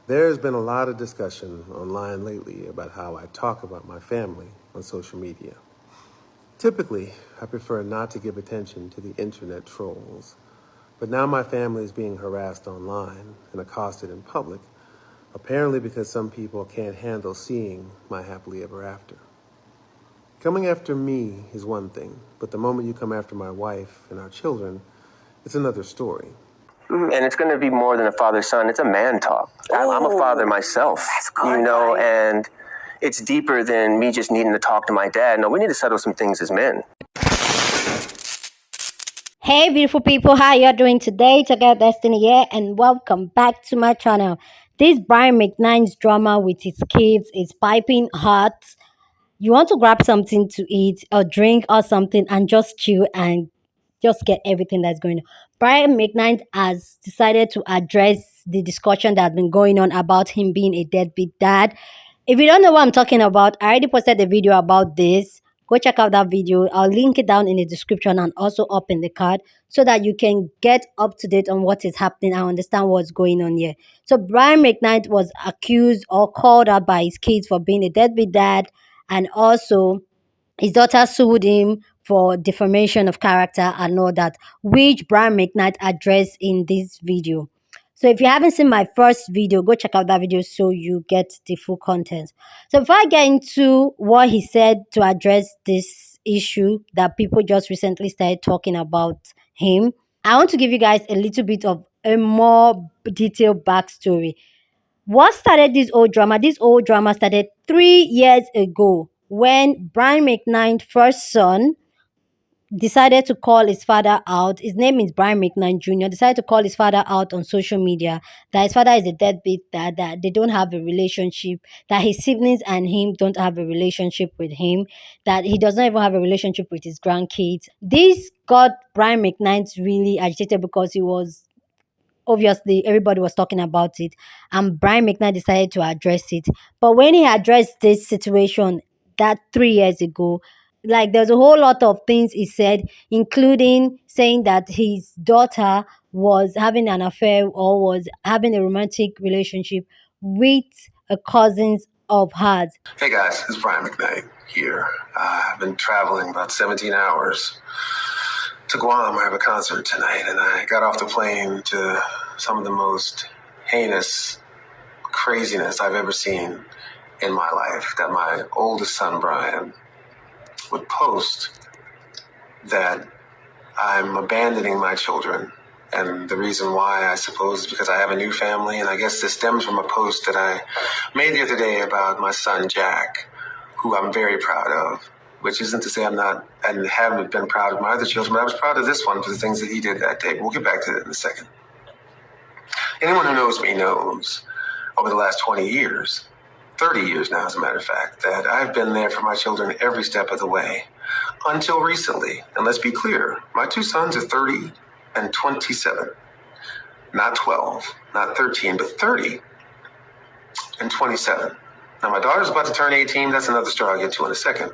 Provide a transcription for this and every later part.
There's been a lot of discussion online lately about how I talk about my family on social media. Typically, I prefer not to give attention to the internet trolls, but now my family is being harassed online and accosted in public, apparently because some people can't handle seeing my happily ever after. Coming after me is one thing, but the moment you come after my wife and our children, it's another story. And it's going to be more than a father-son. It's a man talk. I'm a father myself, and it's deeper than me just needing to talk to my dad. No, we need to settle some things as men. Hey beautiful people, how you're doing today? Together Destiny here, and welcome back to my channel. This Brian McKnight's drama with his kids is piping hot. You want to grab something to eat or drink or something and just chill and just get everything that's going on. Brian McKnight has decided to address the discussion that's been going on about him being a deadbeat dad. If you don't know what I'm talking about, I already posted a video about this. Go check out that video. I'll link it down in the description and also up in the card so that you can get up to date on what is happening and understand what's going on here. So Brian McKnight was accused or called out by his kids for being a deadbeat dad, and also his daughter sued him for defamation of character and all that, which Brian McKnight addressed in this video. So if you haven't seen my first video, go check out that video so you get the full content. So before I get into what he said to address this issue that people just recently started talking about him, I want to give you guys a little bit of a more detailed backstory. What started this old drama? This old drama started 3 years ago when Brian McKnight's first son decided to call his father out. His name is Brian McKnight Jr. Decided to call his father out on social media that his father is a deadbeat dad, that they don't have a relationship, that his siblings and him don't have a relationship with him, that he does not even have a relationship with his grandkids. This got Brian McKnight really agitated because he was obviously everybody was talking about it, and Brian McKnight decided to address it. But when he addressed this situation that 3 years ago, like there's a whole lot of things he said, including saying that his daughter was having an affair or was having a romantic relationship with a cousin of hers. Hey guys, it's Brian McKnight here. I've been traveling about 17 hours to Guam. I have a concert tonight, and I got off the plane to some of the most heinous craziness I've ever seen in my life. That my oldest son, Brian, would post that I'm abandoning my children. And the reason why, I suppose, is because I have a new family. And I guess this stems from a post that I made the other day about my son, Jack, who I'm very proud of. Which isn't to say I'm not and haven't been proud of my other children, but I was proud of this one for the things that he did that day. We'll get back to that in a second. Anyone who knows me knows over the last 20 years, 30 years now, as a matter of fact, that I've been there for my children every step of the way until recently. And let's be clear, my two sons are 30 and 27, not 12, not 13, but 30 and 27. Now, my daughter's about to turn 18. That's another story I'll get to in a second.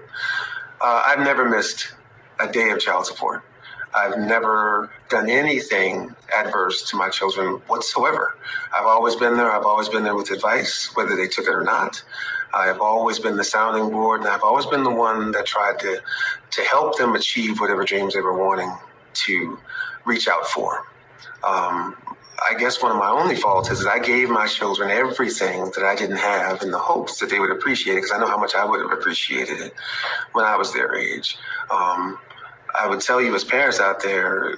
I've never missed a day of child support. I've never done anything adverse to my children whatsoever. I've always been there. I've always been there with advice, whether they took it or not. I've always been the sounding board, and I've always been the one that tried to help them achieve whatever dreams they were wanting to reach out for. I guess one of my only faults is that I gave my children everything that I didn't have in the hopes that they would appreciate it, because I know how much I would have appreciated it when I was their age. I would tell you, as parents out there,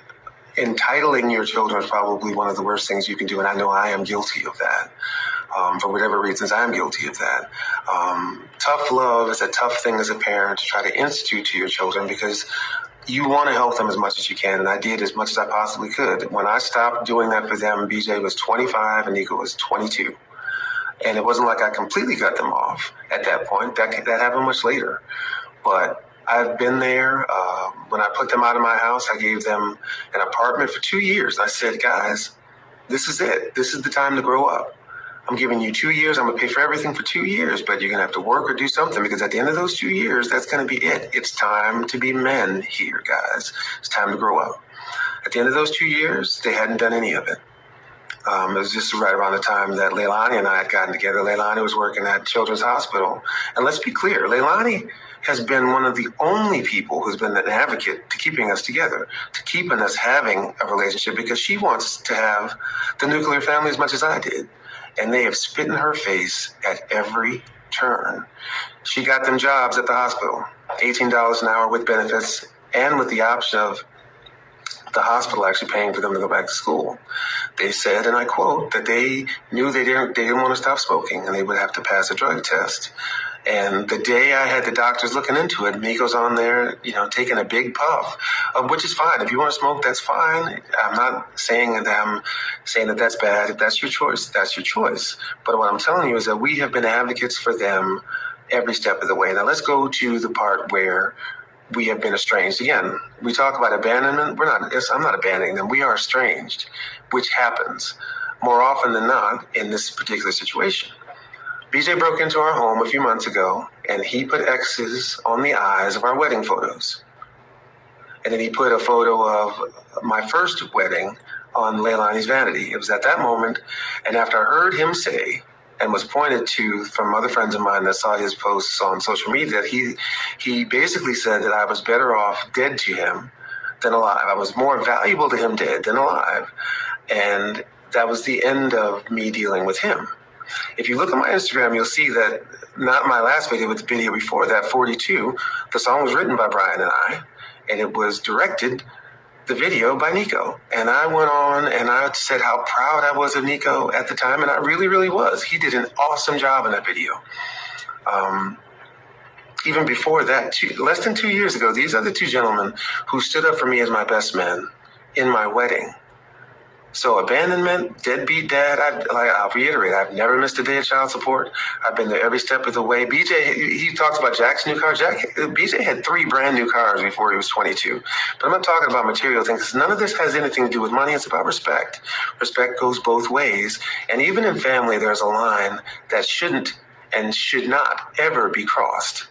entitling your children is probably one of the worst things you can do, and I know I am guilty of that. For whatever reasons, I'm guilty of that. Tough love is a tough thing as a parent to try to institute to your children, because you want to help them as much as you can, and I did as much as I possibly could. When I stopped doing that for them, BJ was 25 and Nico was 22. And it wasn't like I completely cut them off at that point. That happened much later. But I've been there. When I put them out of my house, I gave them an apartment for 2 years. I said, guys, this is it. This is the time to grow up. I'm giving you 2 years. I'm going to pay for everything for 2 years, but you're going to have to work or do something, because at the end of those 2 years, that's going to be it. It's time to be men here, guys. It's time to grow up. At the end of those 2 years, they hadn't done any of it. It was just right around the time that Leilani and I had gotten together. Leilani was working at Children's Hospital. And let's be clear, Leilani has been one of the only people who's been an advocate to keeping us together, to keeping us having a relationship, because she wants to have the nuclear family as much as I did. And they have spit in her face at every turn. She got them jobs at the hospital, $18 an hour with benefits and with the option of the hospital actually paying for them to go back to school. They said, and I quote, that they knew they didn't want to stop smoking and they would have to pass a drug test. And the day I had the doctors looking into it, Miko's on there, taking a big puff, which is fine. If you want to smoke, that's fine. I'm not saying that that's bad. If that's your choice, that's your choice. But what I'm telling you is that we have been advocates for them every step of the way. Now let's go to the part where we have been estranged. Again, we talk about abandonment. I'm not abandoning them. We are estranged, which happens more often than not in this particular situation. BJ broke into our home a few months ago, and he put X's on the eyes of our wedding photos. And then he put a photo of my first wedding on Leilani's vanity. It was at that moment, and after I heard him say, and was pointed to from other friends of mine that saw his posts on social media, that he basically said that I was better off dead to him than alive. I was more valuable to him dead than alive. And that was the end of me dealing with him. If you look at my Instagram, you'll see that not my last video, but the video before that, 42, the song was written by Brian and I, and it was directed, the video, by Nico. And I went on and I said how proud I was of Nico at the time, and I really, really was. He did an awesome job in that video. Even before that, less than 2 years ago, these are the two gentlemen who stood up for me as my best men in my wedding. So abandonment, deadbeat dad, I'll reiterate, I've never missed a day of child support. I've been there every step of the way. BJ, he talks about Jack's new car. BJ had 3 brand new cars before he was 22. But I'm not talking about material things. None of this has anything to do with money. It's about respect. Respect goes both ways. And even in family, there's a line that shouldn't and should not ever be crossed.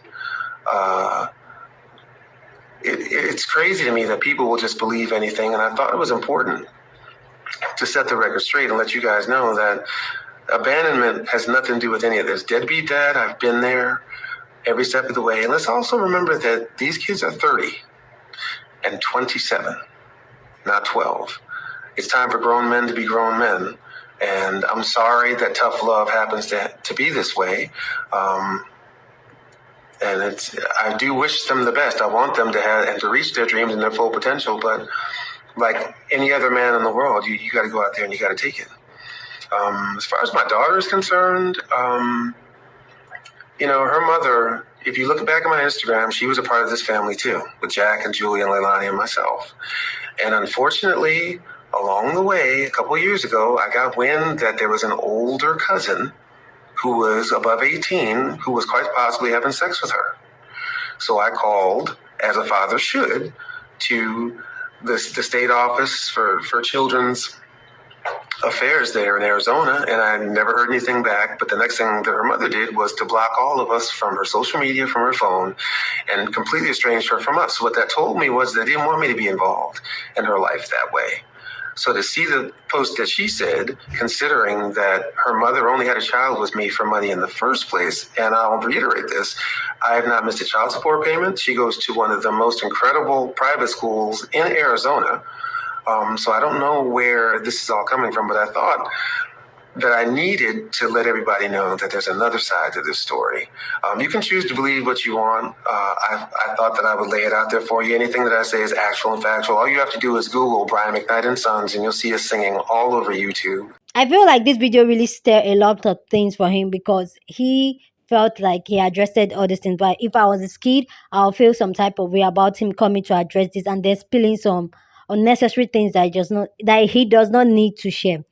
It's crazy to me that people will just believe anything. And I thought it was important to set the record straight and let you guys know that abandonment has nothing to do with any of this. Deadbeat dad, I've been there every step of the way. And let's also remember that these kids are 30 and 27, not 12. It's time for grown men to be grown men. And I'm sorry that tough love happens to be this way. And I do wish them the best. I want them to have and to reach their dreams and their full potential, but like any other man in the world, you got to go out there and you got to take it. As far as my daughter is concerned, her mother, if you look back at my Instagram, she was a part of this family too, with Jack and Julie and Leilani and myself. And unfortunately, along the way, a couple of years ago, I got wind that there was an older cousin who was above 18 who was quite possibly having sex with her. So I called, as a father should, to the state office for children's affairs there in Arizona, and I never heard anything back. But the next thing that her mother did was to block all of us from her social media, from her phone, and completely estranged her from us. What that told me was they didn't want me to be involved in her life that way. So to see the post that she said, considering that her mother only had a child with me for money in the first place, and I'll reiterate this, I have not missed a child support payment. She goes to one of the most incredible private schools in Arizona. So I don't know where this is all coming from, but I thought that I needed to let everybody know that there's another side to this story. You can choose to believe what you want. I thought that I would lay it out there for you. Anything that I say is actual and factual. All you have to do is Google Brian McKnight and Sons, and you'll see us singing all over YouTube. I feel like this video really stirred a lot of things for him because he felt like he addressed all these things. But if I was his kid, I'll feel some type of way about him coming to address this and then spilling some unnecessary things that he does not need to share.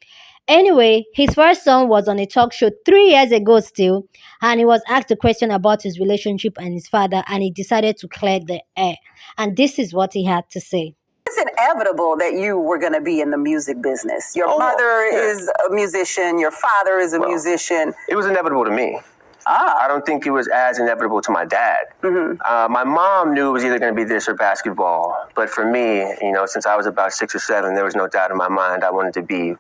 Anyway, his first son was on a talk show 3 years ago still, and he was asked a question about his relationship and his father, and he decided to clear the air. And this is what he had to say. It's inevitable that you were going to be in the music business. Your mother is a musician. Your father is a musician. It was inevitable to me. I don't think it was as inevitable to my dad. Mm-hmm. My mom knew it was either going to be this or basketball. But for me, since I was about 6 or 7, there was no doubt in my mind I wanted to be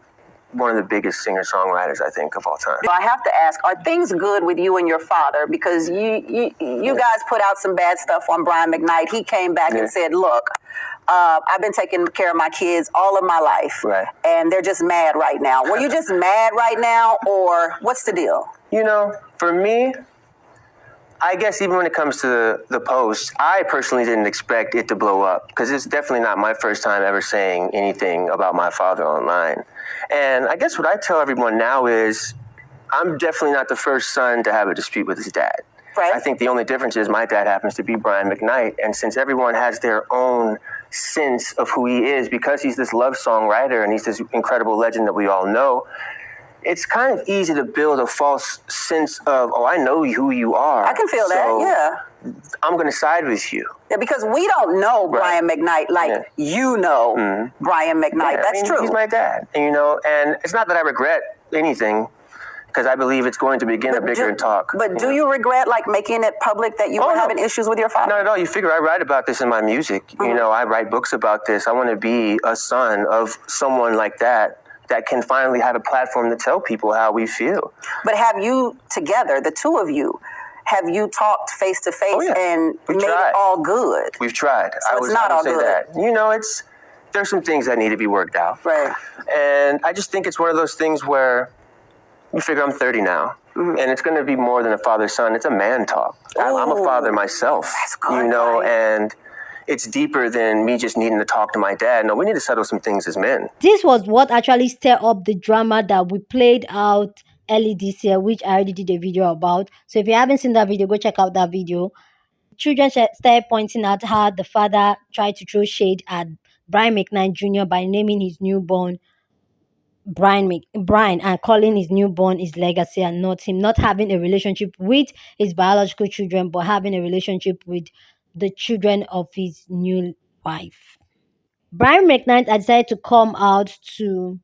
one of the biggest singer-songwriters, I think, of all time. I have to ask, are things good with you and your father? Because you guys put out some bad stuff on Brian McKnight. He came back and said, look, I've been taking care of my kids all of my life. Right. And they're just mad right now. Were you just mad right now, or what's the deal? You know, for me, I guess even when it comes to the post, I personally didn't expect it to blow up because it's definitely not my first time ever saying anything about my father online. And I guess what I tell everyone now is I'm definitely not the first son to have a dispute with his dad. Right. I think the only difference is my dad happens to be Brian McKnight. And since everyone has their own sense of who he is, because he's this love songwriter and he's this incredible legend that we all know, it's kind of easy to build a false sense of, oh, I know who you are. I can feel that, yeah. I'm going to side with you. Yeah, because we don't know Brian McKnight like you know Brian McKnight. Yeah, That's true. He's my dad. And, you know, and it's not that I regret anything because I believe it's going to begin a bigger talk. But do you regret, like, making it public that you were having issues with your father? Not at all. You figure I write about this in my music. You know, I write books about this. I want to be a son of someone like that can finally have a platform to tell people how we feel. But have you together, the two of you, have you talked face to face and made it all good? We've tried. So it's not all good. That. You know, there's some things that need to be worked out. Right. And I just think it's one of those things where you figure I'm 30 now. And it's going to be more than a father-son. It's a man talk. I'm a father myself. That's good, you know, and it's deeper than me just needing to talk to my dad. No, we need to settle some things as men. This was what actually stirred up the drama that we played out early this year, which I already did a video about. So if you haven't seen that video, go check out that video. Children started pointing out how the father tried to throw shade at Brian McKnight Jr. by naming his newborn Brian and calling his newborn his legacy and not him, not having a relationship with his biological children, but having a relationship with the children of his new wife. Brian McKnight decided to come out to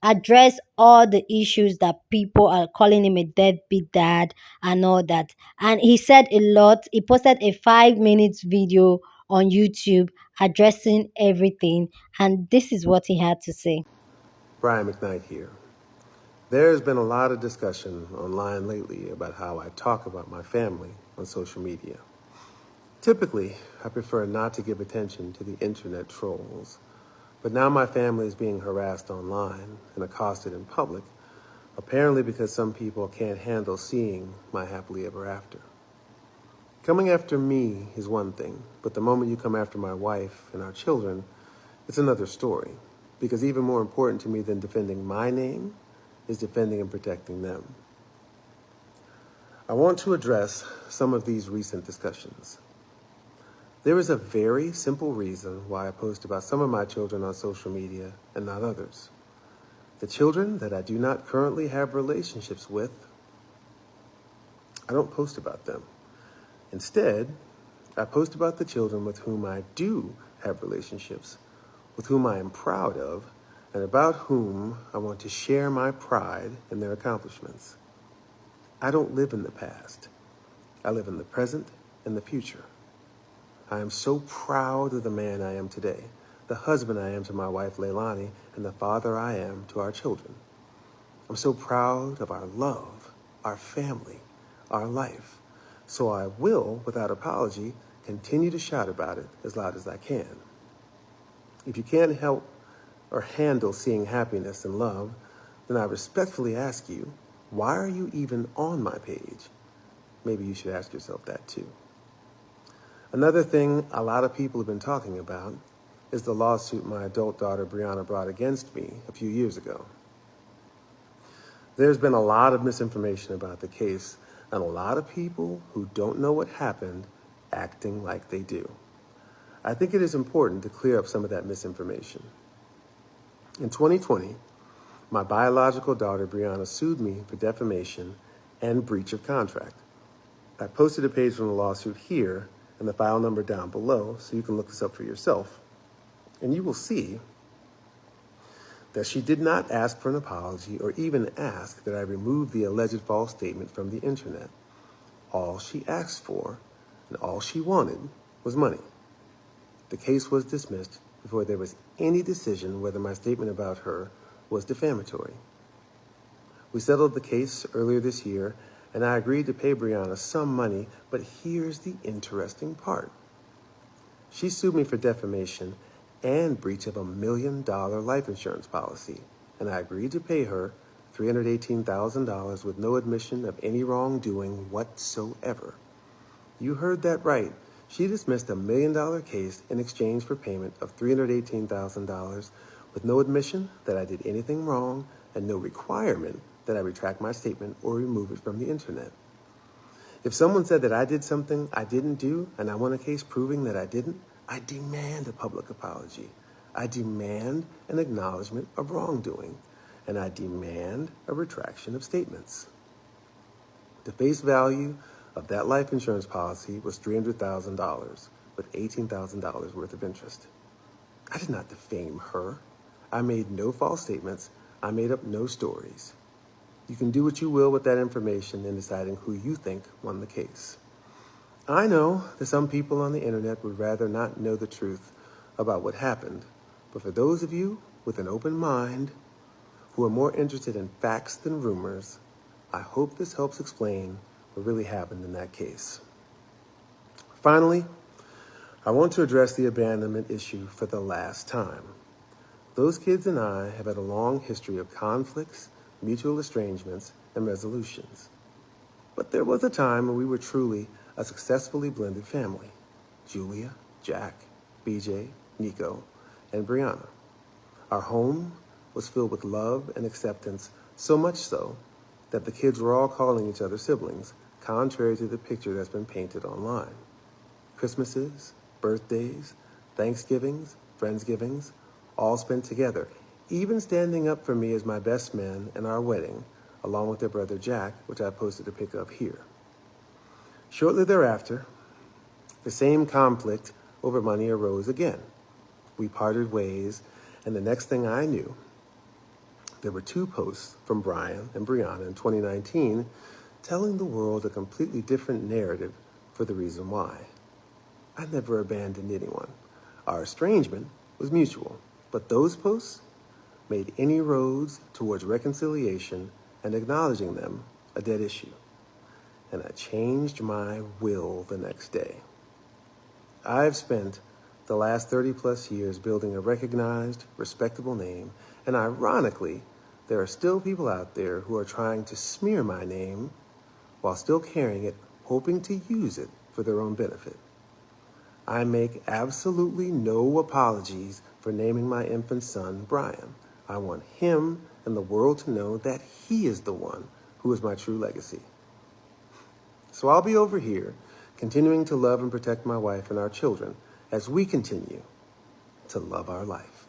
address all the issues that people are calling him a deadbeat dad and all that. And he said a lot. He posted a 5-minute video on YouTube addressing everything. And this is what he had to say. Brian McKnight here. There's been a lot of discussion online lately about how I talk about my family on social media. Typically, I prefer not to give attention to the internet trolls, but now my family is being harassed online and accosted in public, apparently because some people can't handle seeing my happily ever after. Coming after me is one thing, but the moment you come after my wife and our children, it's another story, because even more important to me than defending my name is defending and protecting them. I want to address some of these recent discussions. There is a very simple reason why I post about some of my children on social media and not others. The children that I do not currently have relationships with, I don't post about them. Instead, I post about the children with whom I do have relationships, with whom I am proud of, and about whom I want to share my pride in their accomplishments. I don't live in the past. I live in the present and the future. I am so proud of the man I am today, the husband I am to my wife Leilani, and the father I am to our children. I'm so proud of our love, our family, our life. So I will, without apology, continue to shout about it as loud as I can. If you can't help or handle seeing happiness and love, then I respectfully ask you, why are you even on my page? Maybe you should ask yourself that too. Another thing a lot of people have been talking about is the lawsuit my adult daughter Brianna brought against me a few years ago. There's been a lot of misinformation about the case and a lot of people who don't know what happened acting like they do. I think it is important to clear up some of that misinformation. In 2020, my biological daughter Brianna sued me for defamation and breach of contract. I posted a page from the lawsuit here and the file number down below so you can look this up for yourself. And you will see that she did not ask for an apology or even ask that I remove the alleged false statement from the internet. All she asked for and all she wanted was money. The case was dismissed before there was any decision whether my statement about her was defamatory. We settled the case earlier this year, and I agreed to pay Brianna some money, but here's the interesting part. She sued me for defamation and breach of $1 million life insurance policy, and I agreed to pay her $318,000 with no admission of any wrongdoing whatsoever. You heard that right. She dismissed a $1 million case in exchange for payment of $318,000 with no admission that I did anything wrong and no requirement that I retract my statement or remove it from the internet. If someone said that I did something I didn't do and I won a case proving that I didn't, I demand a public apology. I demand an acknowledgement of wrongdoing, and I demand a retraction of statements. The face value of that life insurance policy was $300,000 with $18,000 worth of interest. I did not defame her. I made no false statements. I made up no stories. You can do what you will with that information in deciding who you think won the case. I know that some people on the internet would rather not know the truth about what happened, but for those of you with an open mind who are more interested in facts than rumors, I hope this helps explain what really happened in that case. Finally, I want to address the abandonment issue for the last time. Those kids and I have had a long history of conflicts, mutual estrangements, and resolutions. But there was a time when we were truly a successfully blended family. Julia, Jack, BJ, Nico, and Brianna. Our home was filled with love and acceptance, so much so that the kids were all calling each other siblings, contrary to the picture that's been painted online. Christmases, birthdays, Thanksgivings, Friendsgivings, all spent together, even standing up for me as my best man in our wedding, along with their brother Jack, which I posted a pic of here. Shortly thereafter, the same conflict over money arose again. We parted ways, and the next thing I knew, there were 2 posts from Brian and Brianna in 2019 telling the world a completely different narrative for the reason why. I never abandoned anyone. Our estrangement was mutual, but those posts made any roads towards reconciliation and acknowledging them a dead issue. And I changed my will the next day. I've spent the last 30 plus years building a recognized, respectable name, and ironically, there are still people out there who are trying to smear my name while still carrying it, hoping to use it for their own benefit. I make absolutely no apologies for naming my infant son Brian. I want him and the world to know that he is the one who is my true legacy. So I'll be over here, continuing to love and protect my wife and our children as we continue to love our life.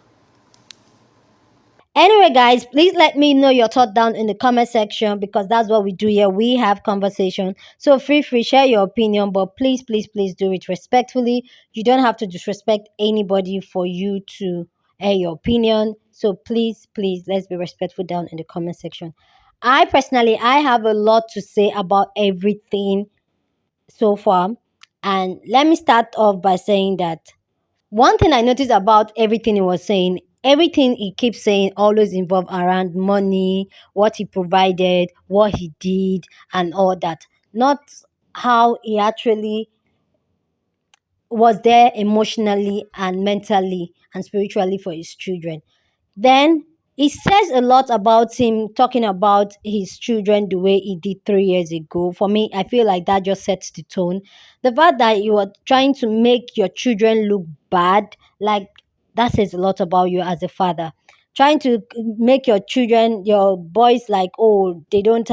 Anyway, guys, please let me know your thought down in the comment section because that's what we do here. We have conversation. So feel free, share your opinion, but please, please, please do it respectfully. You don't have to disrespect anybody for you to air your opinion. So please, please, let's be respectful down in the comment section. I personally, I have a lot to say about everything so far. And let me start off by saying that one thing I noticed about everything he was saying, everything he keeps saying always involve around money, what he provided, what he did, and all that. Not how he actually was there emotionally and mentally and spiritually for his children. Then it says a lot about him talking about his children the way he did 3 years ago. For me, I feel like that just sets the tone. The fact that you are trying to make your children look bad, like that says a lot about you as a father. Trying to make your children, your boys, like, oh, they don't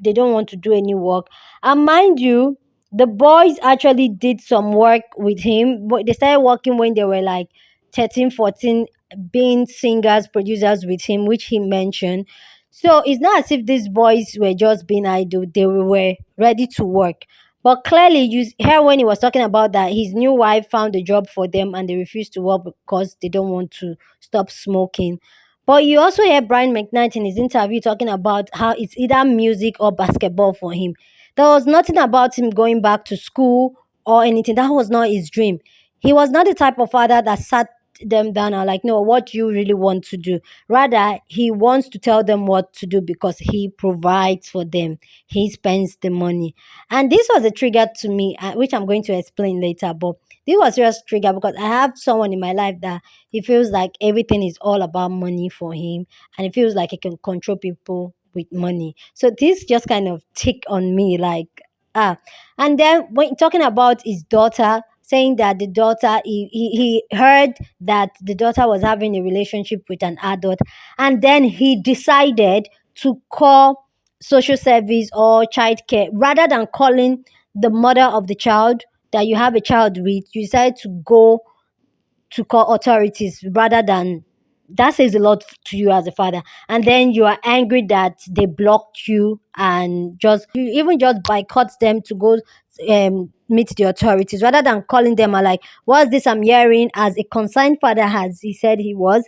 want to do any work. And mind you, the boys actually did some work with him, but they started working when they were like 13, 14, being singers, producers with him, which he mentioned. So it's not as if these boys were just being idle, they were ready to work. But clearly, you hear when he was talking about that his new wife found a job for them and they refused to work because they don't want to stop smoking. But you also hear Brian McKnight in his interview talking about how it's either music or basketball for him. There was nothing about him going back to school or anything. That was not his dream. He was not the type of father that sat them down or like, no, what you really want to do. Rather, he wants to tell them what to do because he provides for them. He spends the money. And this was a trigger to me, which I'm going to explain later. But this was just a trigger because I have someone in my life that he feels like everything is all about money for him, and he feels like he can control people with money. So this just kind of tick on me, like, ah. And then when talking about his daughter, saying that the daughter, he heard that the daughter was having a relationship with an adult, and then he decided to call social service or child care rather than calling the mother of the child that you have a child with. You decide to go to call authorities rather than, that says a lot to you as a father. And then you are angry that they blocked you and just you even just boycott them to go meet the authorities rather than calling them and like, what's this I'm hearing? As a concerned father, as he said he was,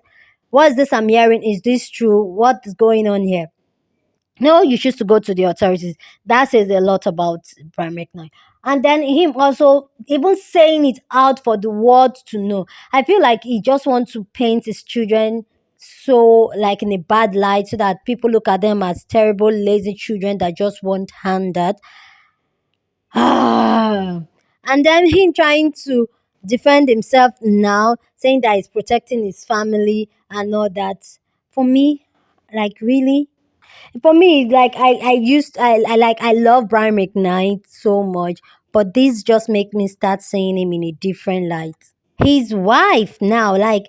what's this I'm hearing? Is this true? What is going on here? No, you choose to go to the authorities. That says a lot about Brian McKnight. And then him also even saying it out for the world to know. I feel like he just wants to paint his children so like in a bad light so that people look at them as terrible, lazy children that just want handed. And then him trying to defend himself now, saying that he's protecting his family and all that. For me, like really, for me, like I love Brian McKnight so much, but this just make me start seeing him in a different light. His wife now, like,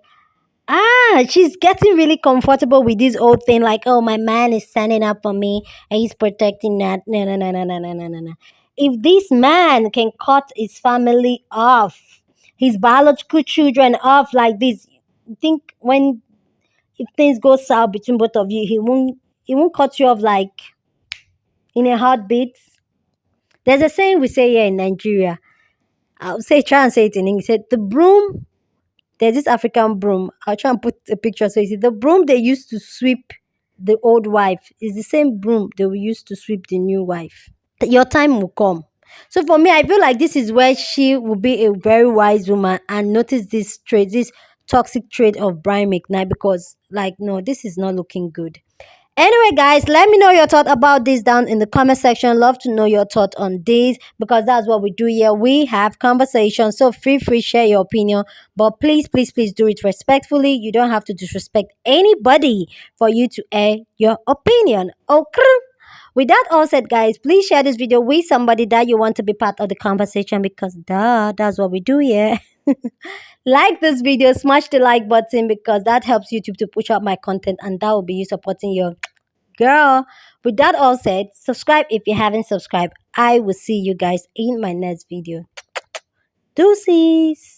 she's getting really comfortable with this old thing, like, oh, my man is standing up for me and he's protecting that. No, no, no, no, no, no, no, no, no. If this man can cut his family off, his biological children off like this, you think when if things go south between both of you, he won't cut you off like in a heartbeat. There's a saying we say here in Nigeria. I'll say try and say it in English. Say, the broom, there's this African broom. I'll try and put a picture so you see. The broom they used to sweep the old wife is the same broom they will use to sweep the new wife. Your time will come. So for me, I feel like this is where she will be a very wise woman and notice this trait, this toxic trait of Brian McKnight, because like no, this is not looking good. Anyway, guys, let me know your thought about this down in the comment section. Love to know your thought on this because that's what we do here. We have conversations, so feel free share your opinion. But please, please, please do it respectfully. You don't have to disrespect anybody for you to air your opinion. Okay. With that all said, guys, please share this video with somebody that you want to be part of the conversation because that's what we do here. Like this video, smash the like button because that helps YouTube to push out my content and that will be you supporting your girl. With that all said, subscribe if you haven't subscribed. I will see you guys in my next video. Deuces.